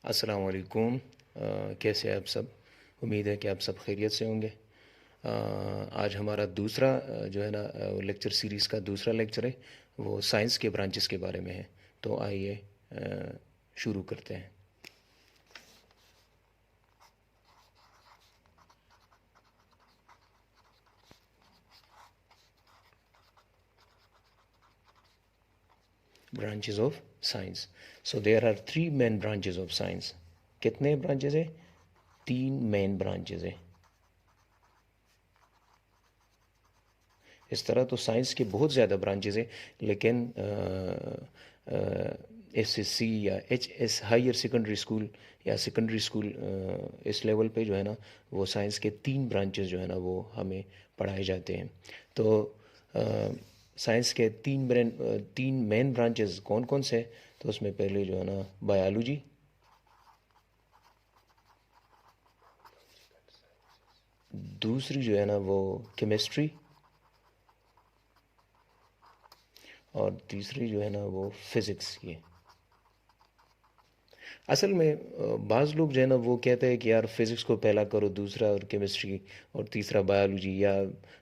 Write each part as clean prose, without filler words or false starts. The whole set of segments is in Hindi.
अस्सलाम वालेकुम। कैसे हैं आप सब? उम्मीद है कि आप सब खैरियत से होंगे। आज हमारा दूसरा जो है ना लेक्चर सीरीज़ का दूसरा लेक्चर है, वो साइंस के ब्रांचेस के बारे में है। तो आइए शुरू करते हैं। Branches of science. So there are three main branches of science. कितने ब्रांचेस हैं? तीन मेन ब्रांचेस हैं। इस तरह तो साइंस के बहुत ज़्यादा ब्रांचेज हैं, लेकिन एसएससी या एचएस हायर सेकेंडरी स्कूल या सेकेंडरी स्कूल इस लेवल पे जो है ना, वो साइंस के तीन ब्रांचेज जो है ना वो हमें पढ़ाए जाते हैं। तो साइंस के तीन मेन ब्रांचेस कौन कौन से हैं? तो उसमें पहले जो है ना बायोलॉजी, दूसरी जो है ना वो केमिस्ट्री, और तीसरी जो है ना वो फिज़िक्स। ये असल में बाज़ लोग जो है ना वो कहते हैं कि यार फिज़िक्स को पहला करो, दूसरा और केमिस्ट्री और तीसरा बायोलॉजी, या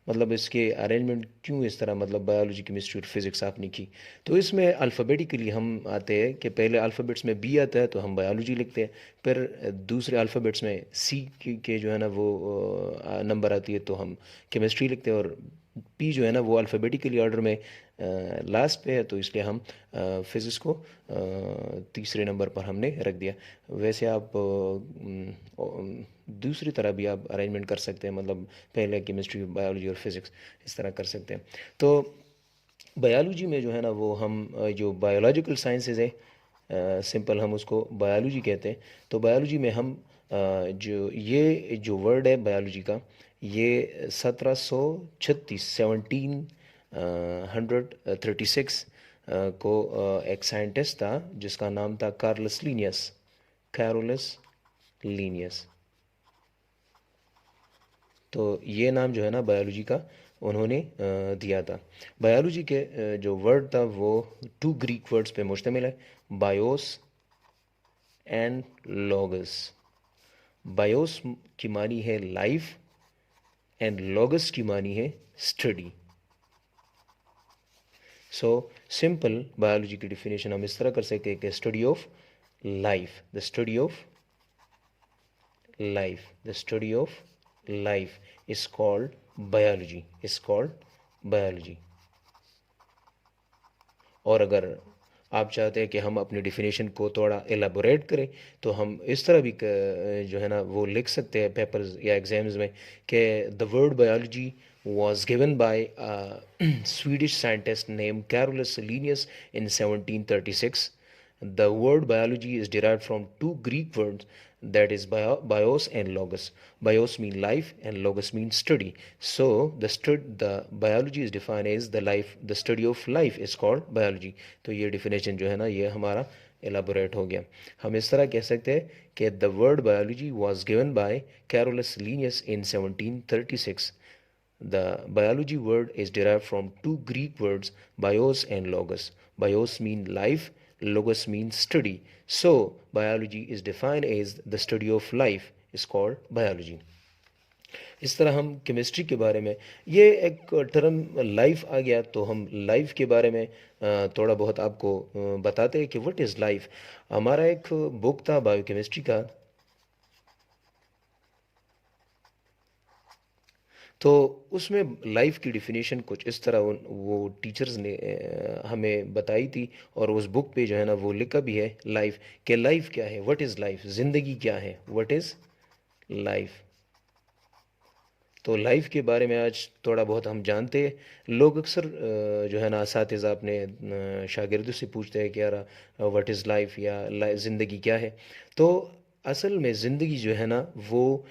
मतलब इसके अरेंजमेंट क्यों इस तरह, मतलब बायोलॉजी केमिस्ट्री और फिज़िक्स आपने की। तो इसमें अल्फ़ाबेटिकली हम आते हैं कि पहले अल्फ़ाबेट्स में बी आता है तो हम बायोलॉजी लिखते हैं, फिर दूसरे अल्फ़ाबेट्स में सी के जो है ना वो नंबर आती है तो हम केमिस्ट्री लिखते हैं, और पी जो है ना वो अल्फ़ाबेटिकली ऑर्डर में लास्ट पे है, तो इसलिए हम फिज़िक्स को तीसरे नंबर पर हमने रख दिया। वैसे आप दूसरी तरह भी आप अरेंजमेंट कर सकते हैं, मतलब पहले केमिस्ट्री, बायोलॉजी और फिज़िक्स इस तरह कर सकते हैं। तो बायोलॉजी में जो है ना वो हम जो बायोलॉजिकल साइंसेज है, सिंपल हम उसको बायोलॉजी कहते हैं। तो बायोलॉजी में हम जो ये जो वर्ड है बायोलॉजी का, ये 1736 1736 को एक साइंटिस्ट था जिसका नाम था कार्लस लीनियस। Carolus Linnaeus. तो ये नाम जो है ना बायोलॉजी का उन्होंने दिया था। बायोलॉजी के जो वर्ड था वो टू ग्रीक वर्ड्स पे मुश्तमिल है, बायोस एंड लॉगस। बायोस की मानी है लाइफ, एंड लॉगस की मानी है स्टडी। सो सिंपल बायोलॉजी की डिफिनेशन हम इस तरह कर सकते हैं कि study of life, the study of life, the study of life is called biology, is called biology। और अगर आप चाहते हैं कि हम अपनी डिफिनेशन को थोड़ा एलाबोरेट करें, तो हम इस तरह भी जो है ना वो लिख सकते हैं पेपर्स या एग्जाम्स में कि the word biology was given by a Swedish scientist named Carolus Linnaeus in 1736. The word biology is derived from two Greek words, that is bios and logos. Bios mean life and logos means study. So the biology is defined as the life, the study of life is called biology. तो ये definition जो है ना ये हमारा elaborate हो गया। हम इस तरह कह सकते हैं कि the word biology was given by Carolus Linnaeus in 1736. The biology word is derived from two Greek words, bios and logos. Bios mean life, logos means study. So, biology is defined as the study of life is called biology. इस तरह हम केमिस्ट्री के बारे में, ये एक टर्म लाइफ आ गया तो हम लाइफ के बारे में थोड़ा बहुत आपको बताते हैं कि व्हाट इज़ लाइफ। हमारा एक बुक था बायोकेमिस्ट्री का, तो उसमें लाइफ की डिफिनेशन कुछ इस तरह वो टीचर्स ने हमें बताई थी, और उस बुक पे जो है ना वो लिखा भी है लाइफ, कि लाइफ क्या है, व्हाट इज़ लाइफ, ज़िंदगी क्या है, व्हाट इज़ लाइफ। तो लाइफ के बारे में आज थोड़ा बहुत हम जानते हैं। लोग अक्सर जो है ना असातिज़ा अपने शागिर्दों से पूछते हैं कि यार व्हाट इज़ लाइफ, या ज़िंदगी क्या है। तो असल में ज़िंदगी जो है ना वो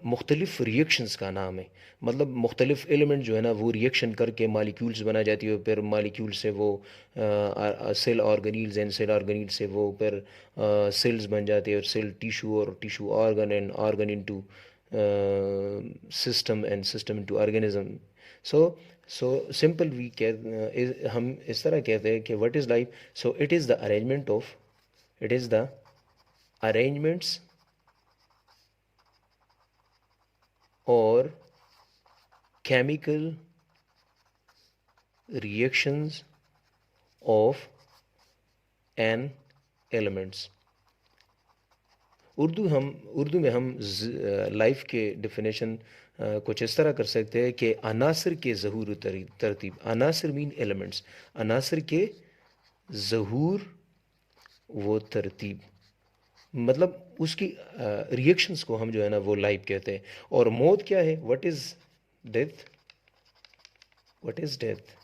मुख्तलिफ़ रिएक्शंस का नाम है। मतलब मुख्तलिफ़ एलिमेंट जो है ना वो रिएक्शन करके मालिक्यूल्स बना जाती है, फिर मालिक्यूल से वो सेल ऑर्गेनील्स, एंड सेल ऑर्गेनील से वो फिर सेल्स बन जाते हैं, और सेल टिश्यू, और tissue organ, and organ into system, and system into organism. So simple we कह हम इस तरह कहते हैं कि what is life, so it is the arrangement of, it is the arrangements और chemical reactions of an elements. Urdu में हम लाइफ के डिफिनेशन कुछ इस तरह कर सकते हैं कि अनासर के ज़हूर तरतीब, अनासर मीन एलिमेंट्स, अनासर के ज़हूर वो तरतीब, मतलब उसकी रिएक्शंस को हम जो है ना वो लाइफ कहते हैं। और मौत क्या है, what is death, what is death.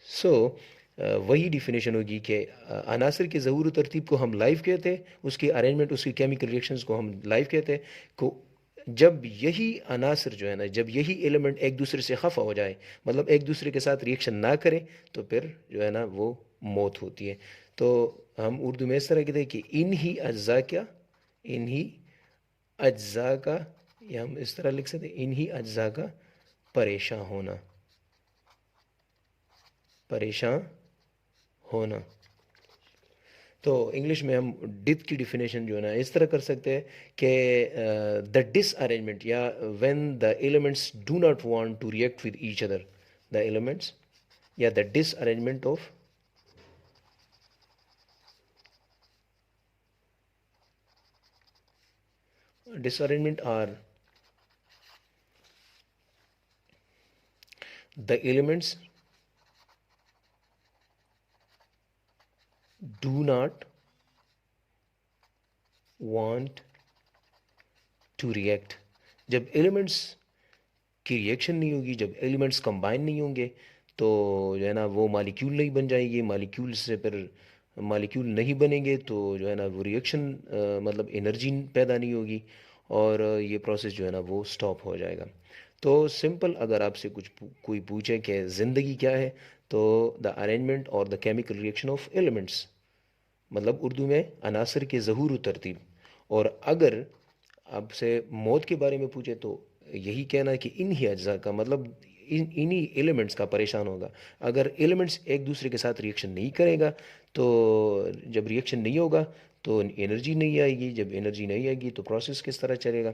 So वही डिफिनेशन होगी कि अनासर के ज़हूर तरतीब को हम लाइफ कहते हैं, उसकी अरेंजमेंट, उसकी केमिकल रिएक्शंस को हम लाइफ कहते हैं। को जब यही अनासर जो है ना, जब यही एलिमेंट एक दूसरे से खफा हो जाए, मतलब एक दूसरे के साथ रिएक्शन ना करें, तो फिर जो है ना वो मौत होती है। तो हम उर्दू में इस तरह कहते हैं कि इन ही अज्जा क्या, इन ही अज्जा का, या हम इस तरह लिख सकते हैं इन ही अज्जा का परेशान होना, परेशान होना। तो इंग्लिश में हम डिथ की डिफिनेशन जो है ना इस तरह कर सकते हैं कि द डिसअरेंजमेंट, या when the elements do not want to react with each other, the elements या the disarrangement of disarrangement are the elements do not want to react। जब एलिमेंट्स की रिएक्शन नहीं होगी, जब एलिमेंट्स कंबाइन नहीं होंगे, तो जो है ना वो मालिक्यूल नहीं बन जाएंगे, मालिक्यूल से फिर मालिक्यूल नहीं बनेंगे तो जो है ना वो रिएक्शन मतलब एनर्जी पैदा नहीं होगी, और ये प्रोसेस जो है ना वो स्टॉप हो जाएगा। तो सिंपल अगर आपसे कोई पूछे कि ज़िंदगी क्या है, तो द अरेंजमेंट और the chemical reaction of elements, मतलब उर्दू में अनासर के ज़हूर व तरतीब। और अगर आपसे मौत के बारे में पूछे तो यही कहना है कि इन ही अज्जा का, मतलब इन्हीं एलिमेंट्स का परेशान होगा। अगर एलिमेंट्स एक दूसरे के साथ रिएक्शन नहीं करेगा, तो जब रिएक्शन नहीं होगा तो एनर्जी नहीं आएगी, जब एनर्जी नहीं आएगी तो प्रोसेस किस तरह चलेगा,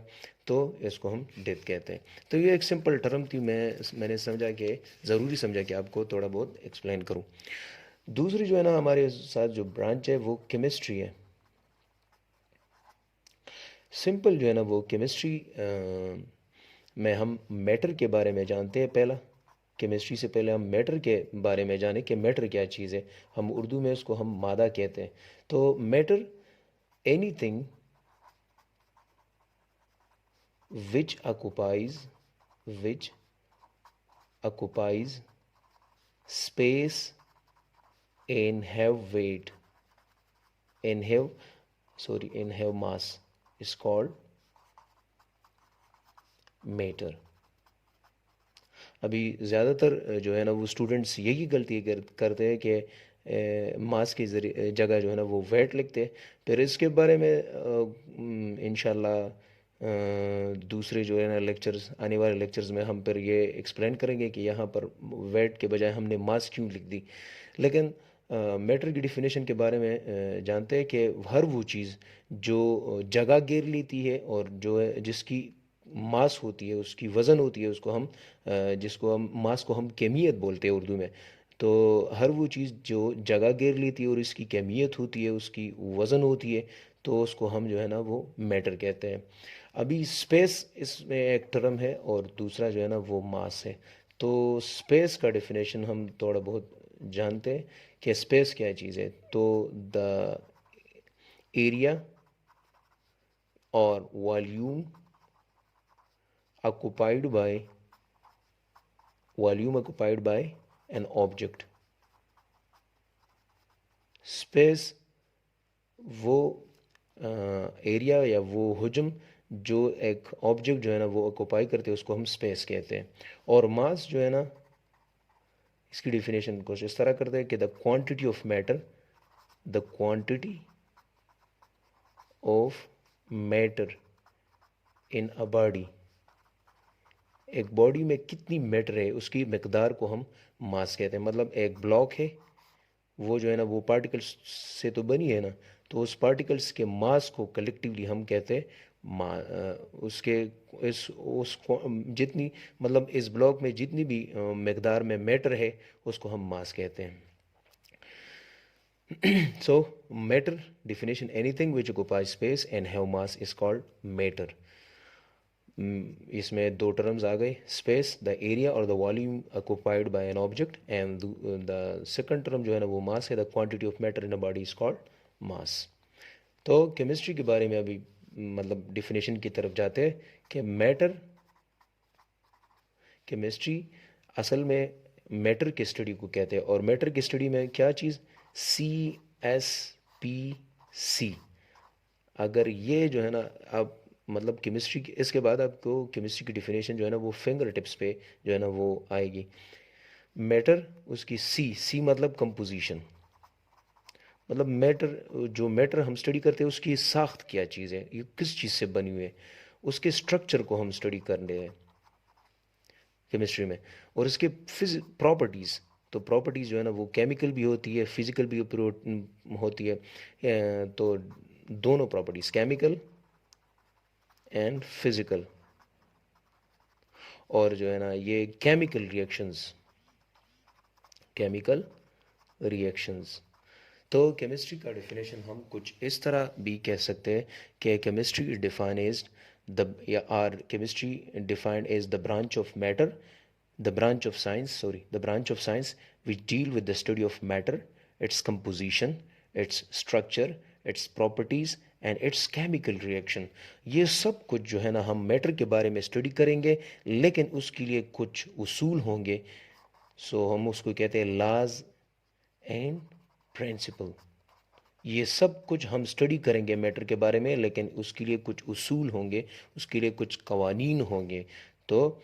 तो इसको हम डेथ कहते हैं। तो ये एक सिंपल टर्म थी, मैंने समझा कि ज़रूरी समझा कि आपको थोड़ा बहुत एक्सप्लेन करूँ। दूसरी जो है ना हमारे साथ जो ब्रांच है वो केमिस्ट्री है। सिंपल जो है ना वो केमिस्ट्री में हम मैटर के बारे में जानते हैं पहला। केमिस्ट्री से पहले हम मैटर के बारे में जाने कि मैटर क्या चीज़ है, हम उर्दू में उसको हम मादा कहते हैं। तो matter, anything which occupies, which occupies space and have weight and have, sorry, and have mass is called matter। अभी ज़्यादातर जो है ना वो स्टूडेंट्स यही गलती करते हैं कि मास की जगह जो है ना वो वेट लिखते हैं। फिर इसके बारे में इंशाल्लाह दूसरे जो है ना लेक्चर्स, आने वाले लेक्चर्स में हम फिर ये एक्सप्लेन करेंगे कि यहाँ पर वेट के बजाय हमने मास क्यों लिख दी। लेकिन मैटर की डिफिनेशन के बारे में जानते हैं कि हर वो चीज़ जो जगह घेर लेती है और जो है जिसकी मास होती है, उसकी वज़न होती है, उसको हम जिसको हम मास को हम केमियत बोलते हैं उर्दू में। तो हर वो चीज़ जो जगह घेर लेती है और इसकी केमियत होती है, उसकी वज़न होती है, तो उसको हम जो है ना वो मैटर कहते हैं। अभी स्पेस इसमें एक टर्म है और दूसरा जो है ना वो मास है। तो स्पेस का डिफिनेशन हम थोड़ा बहुत जानते हैं कि स्पेस क्या चीज़ है। तो द एरिया और volume occupied by, volume occupied by an object। Space वो एरिया या वो हुजम जो एक ऑब्जेक्ट जो है ना वो ऑक्यूपाई करते हैं, उसको हम स्पेस कहते हैं। और मास जो है ना इसकी डिफिनेशन कुछ इस तरह करते हैं कि the quantity of matter, the quantity of matter in a body, एक बॉडी में कितनी मैटर है उसकी मकदार को हम मास कहते हैं। मतलब एक ब्लॉक है, वो जो है ना वो पार्टिकल्स से तो बनी है ना, तो उस पार्टिकल्स के मास को कलेक्टिवली हम कहते हैं उसके इस उस जितनी मतलब इस ब्लॉक में जितनी भी मकदार में मैटर है उसको हम मास कहते हैं. So matter definition: anything which occupies space and have mass is called matter. इसमें दो टर्म्स आ गए, स्पेस द एरिया और the volume occupied by an object, and the second term जो है ना वो मास है, the quantity of matter in a body is called मास. तो केमिस्ट्री के बारे में अभी मतलब डिफिनेशन की तरफ जाते हैं कि मैटर, केमिस्ट्री असल में मैटर की स्टडी को कहते हैं. और मैटर की स्टडी में क्या चीज़, CSPC. अगर ये जो है ना आप मतलब केमिस्ट्री की, इसके बाद आपको केमिस्ट्री की डिफिनेशन जो है ना वो फिंगर टिप्स पे जो है ना वो आएगी. मैटर उसकी सी मतलब कंपोजिशन, मतलब मैटर, जो मैटर हम स्टडी करते हैं उसकी साख्त क्या चीज़ है, ये किस चीज़ से बनी हुई है, उसके स्ट्रक्चर को हम स्टडी कर रहे हैं केमिस्ट्री में. और इसके प्रॉपर्टीज़, तो प्रॉपर्टीज़ जो है ना वो केमिकल भी होती है, फिजिकल भी होती है. तो दोनों प्रॉपर्टीज़, केमिकल एंड फिजिकल. और जो है ना ये केमिकल रिएक्शंस. तो केमिस्ट्री का डिफिनेशन हम कुछ इस तरह भी कह सकते हैं कि chemistry is define as the, या are chemistry defined as the branch of matter, the branch of science, the branch of science which deal with the study of matter, its composition, its structure, its properties and its chemical reaction. ये सब कुछ जो है ना हम मैटर के बारे में स्टडी करेंगे, लेकिन उसके लिए कुछ उसूल होंगे. सो हम उसको कहते हैं लॉज एंड प्रिंसिपल. ये सब कुछ हम स्टडी करेंगे मैटर के बारे में, लेकिन उसके लिए कुछ उसूल होंगे, उसके लिए कुछ कवानीन होंगे. तो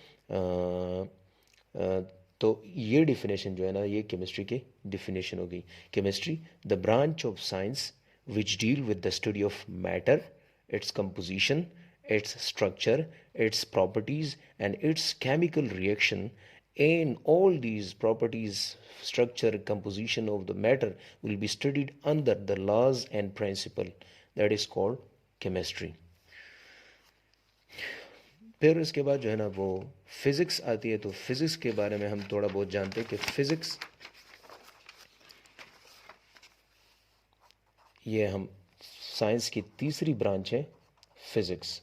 तो ये डिफिनेशन जो है ना ये केमिस्ट्री की डिफिनेशन हो गई. Chemistry the branch of science which deal with the study of matter, its composition, its structure, its properties and its chemical reaction. And all these properties, structure, composition of the matter will be studied under the laws and principle that is called chemistry. फिर इसके बाद जो है ना वो फिज़िक्स आती है. तो फिज़िक्स के बारे में हम थोड़ा बहुत जानते हैं कि फ़िज़िक्स ये हम साइंस की तीसरी ब्रांच है फ़िज़िक्स.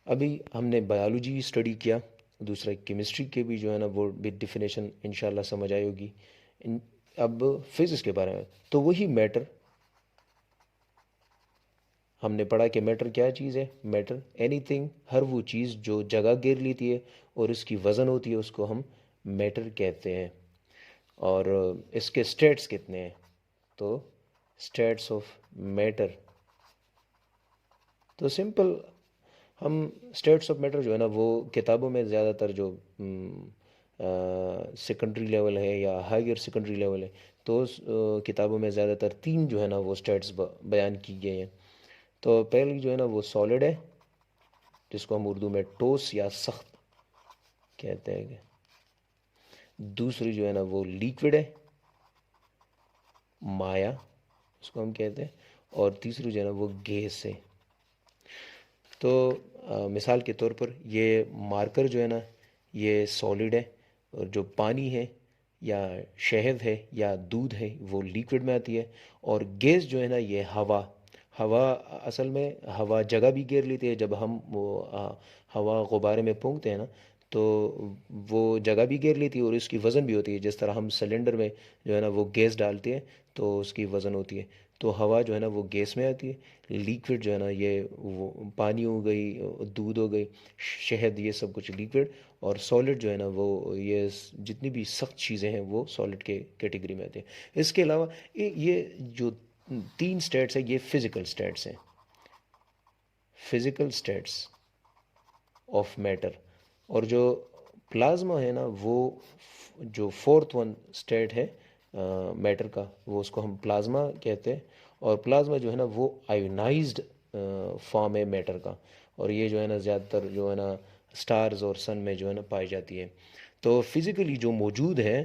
अभी हमने बायोलॉजी स्टडी किया, दूसरा केमिस्ट्री के भी जो है ना वो भी डिफिनेशन इंशाल्लाह समझ आई होगी. अब फिज़िक्स के बारे में तो वही मैटर हमने पढ़ा कि मैटर क्या चीज़ है. मैटर एनीथिंग, हर वो चीज़ जो जगह घेर लेती है और इसकी वज़न होती है उसको हम मैटर कहते हैं. और इसके स्टेट्स कितने हैं, तो स्टेट्स ऑफ मैटर, तो सिंपल हम स्टेट्स ऑफ मैटर जो है ना वो किताबों में ज़्यादातर जो सेकेंडरी लेवल है या हायर सेकेंडरी लेवल है, तो उस किताबों में ज़्यादातर तीन जो है ना वो स्टेट्स बयान की गए हैं. तो पहली जो है ना वो सॉलिड है, जिसको हम उर्दू में ठोस या सख्त कहते हैं. दूसरी जो है ना वो लिक्विड है, माया उसको हम कहते हैं. और तीसरी जो है ना वो गैस है. तो मिसाल के तौर पर ये मार्कर जो है ना ये सॉलिड है, और जो पानी है या शहद है या दूध है वो लिक्विड में आती है. और गैस जो है ना ये हवा, हवा असल में हवा जगह भी घेर लेती है. जब हम वो हवा गुब्बारे में फूंकते हैं ना तो वो जगह भी घेर लेती है और इसकी वज़न भी होती है. जिस तरह हम सिलेंडर में जो है ना वो गैस डालते हैं तो उसकी वज़न होती है. तो हवा जो है ना वो गैस में आती है. लिक्विड जो है ना ये वो पानी हो गई, दूध हो गई, शहद, ये सब कुछ लिक्विड. और सॉलिड जो है ना वो ये जितनी भी सख्त चीज़ें हैं वो सॉलिड के कैटेगरी में आते हैं. इसके अलावा ये जो तीन स्टेट्स हैं ये फिज़िकल स्टेट्स हैं, फिज़िकल स्टेट्स ऑफ मैटर. और जो प्लाज्मा है ना वो जो फोर्थ वन स्टेट है मैटर का, वो उसको हम प्लाज्मा कहते हैं. और प्लाज्मा जो है ना वो आयोनाइज्ड फॉर्म है मैटर का. और ये जो है ना ज़्यादातर जो है ना स्टार्स और सन में जो है ना पाई जाती है. तो फिज़िकली जो मौजूद है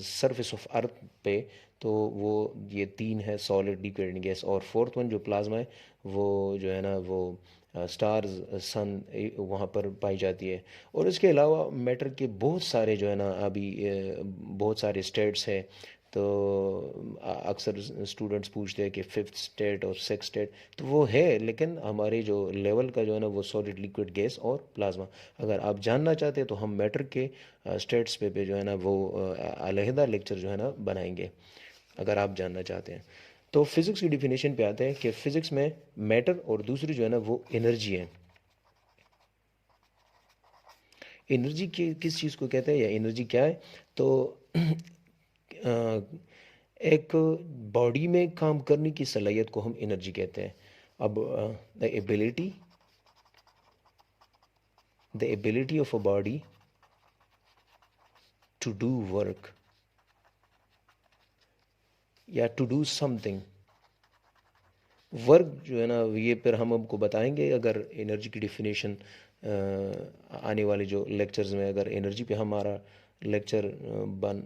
सरफेस ऑफ अर्थ पे, तो वो ये तीन है, सॉलिड, लिक्विड एंड गैस, और फोर्थ वन जो प्लाज्मा है वो जो है ना वो स्टार्स, सन, वहाँ पर पाई जाती है। और इसके अलावा मैटर के बहुत सारे जो है ना अभी बहुत सारे स्टेट्स हैं। तो अक्सर स्टूडेंट्स पूछते हैं कि फिफ्थ स्टेट और सिक्स स्टेट, तो वो है, लेकिन हमारे जो लेवल का जो है ना वो सॉलिड, लिक्विड, गैस और प्लाज्मा। अगर आप जानना चाहते हैं तो हम मैटर के स्टेट्स पे जो है ना वो अलहदा लेक्चर जो है ना बनाएंगे, अगर आप जानना चाहते हैं। तो फिज़िक्स की डिफिनेशन पे आते हैं कि फ़िज़िक्स में मैटर और दूसरी जो है ना वो एनर्जी है। एनर्जी की किस चीज़ को कहते हैं या एनर्जी क्या है? तो अ, एक बॉडी में काम करने की सलाहियत को हम एनर्जी कहते हैं। अब the ability of a body to do work या टू डू समथिंग, वर्क जो है ना ये फिर हम आपको बताएंगे, अगर एनर्जी की डिफिनेशन आने वाले जो लेक्चर्स में, अगर एनर्जी पे हमारा लेक्चर बन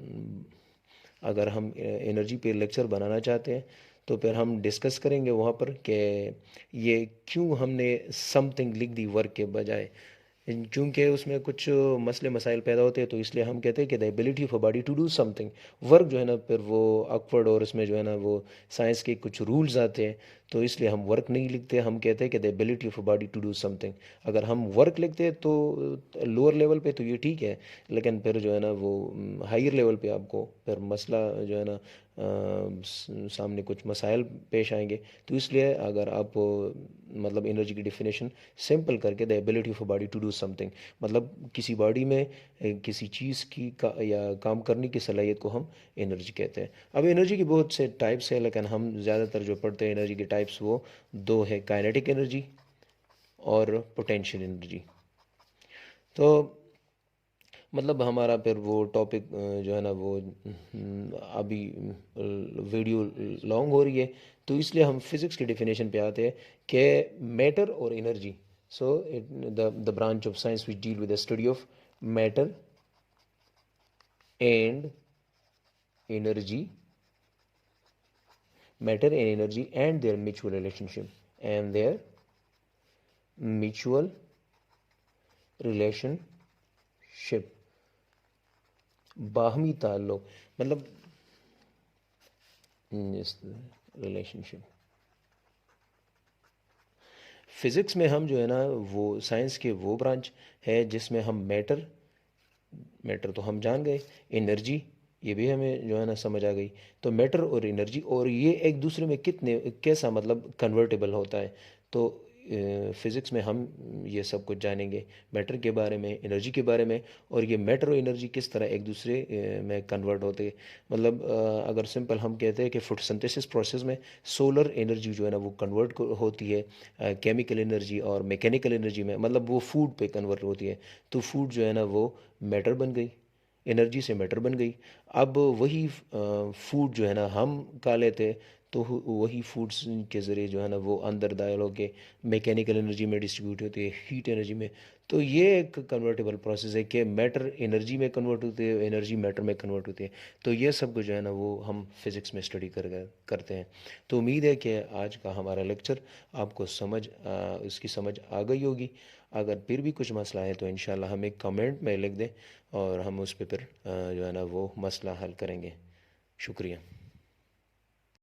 अगर हम एनर्जी पे लेक्चर बनाना चाहते हैं तो फिर हम डिस्कस करेंगे वहाँ पर कि ये क्यों हमने समथिंग लिख दी वर्क के बजाय। चूंकि उसमें कुछ मसले मसाइल पैदा होते हैं, तो इसलिए हम कहते हैं कि the ability of a body to do something. Work जो है ना फिर वो ऑकवर्ड, और इसमें जो है ना वो साइंस के कुछ रूल्स आते हैं, तो इसलिए हम वर्क नहीं लिखते, हम कहते हैं कि the ability of a body to do something. अगर हम वर्क लिखते हैं तो लोअर लेवल पे तो ये ठीक है, लेकिन फिर जो है ना वो हायर लेवल पे आपको फिर मसला जो है ना सामने कुछ मसाइल पेश आएंगे। तो इसलिए अगर आप मतलब एनर्जी की डिफिनेशन सिंपल करके, the ability of a body to do something, मतलब किसी बॉडी में किसी चीज़ की या काम करने की सलाहियत को हम एनर्जी कहते हैं। अब एनर्जी के बहुत से टाइप्स हैं, लेकिन हम ज़्यादातर जो पढ़ते हैं एनर्जी के टाइप्स वो दो है, काइनेटिक एनर्जी और पोटेंशियल एनर्जी। तो मतलब हमारा फिर वो टॉपिक जो है ना वो अभी वीडियो लॉन्ग हो रही है, तो इसलिए हम फिज़िक्स की डिफिनेशन पे आते हैं कि मैटर और energy. So the branch of science which deal with the study of matter and energy, matter and energy and their mutual relationship, and their mutual relationship, बाहमी ताल्लुक, मतलब रिलेशनशिप। फिज़िक्स में हम जो है ना वो साइंस के वो ब्रांच है जिसमें हम मैटर, मैटर तो हम जान गए, एनर्जी ये भी हमें जो है ना समझ आ गई। तो मैटर और एनर्जी, और ये एक दूसरे में कितने कैसा मतलब कन्वर्टेबल होता है। तो फिज़िक्स में हम ये सब कुछ जानेंगे, मैटर के बारे में, एनर्जी के बारे में, और ये मैटर और एनर्जी किस तरह एक दूसरे में कन्वर्ट होते हैं। मतलब अगर सिंपल हम कहते हैं कि फोटोसिंथेसिस प्रोसेस में सोलर एनर्जी जो है ना वो कन्वर्ट होती है केमिकल एनर्जी और मैकेनिकल एनर्जी में, मतलब वो फूड पे कन्वर्ट होती है। तो फूड जो है ना वो मैटर बन गई, एनर्जी से मैटर बन गई। अब वही फूड जो है ना हम खा लेते, तो वही फूड्स के ज़रिए जो है ना वो अंदर दाखिल होके मैकेनिकल एनर्जी में डिस्ट्रीब्यूट होती है, हीट एनर्जी में। तो ये एक कन्वर्टेबल प्रोसेस है कि मैटर एनर्जी में कन्वर्ट होती है, एनर्जी मैटर में कन्वर्ट होती है। तो ये सब कुछ जो है ना वो हम फिज़िक्स में स्टडी करते हैं। तो उम्मीद है कि आज का हमारा लेक्चर आपको इसकी समझ आ गई होगी। अगर फिर भी कुछ मसला है तो इंशाल्लाह हमें कमेंट में लिख दें, और हम उस पर फिर जो है ना वो मसला हल करेंगे। शुक्रिया।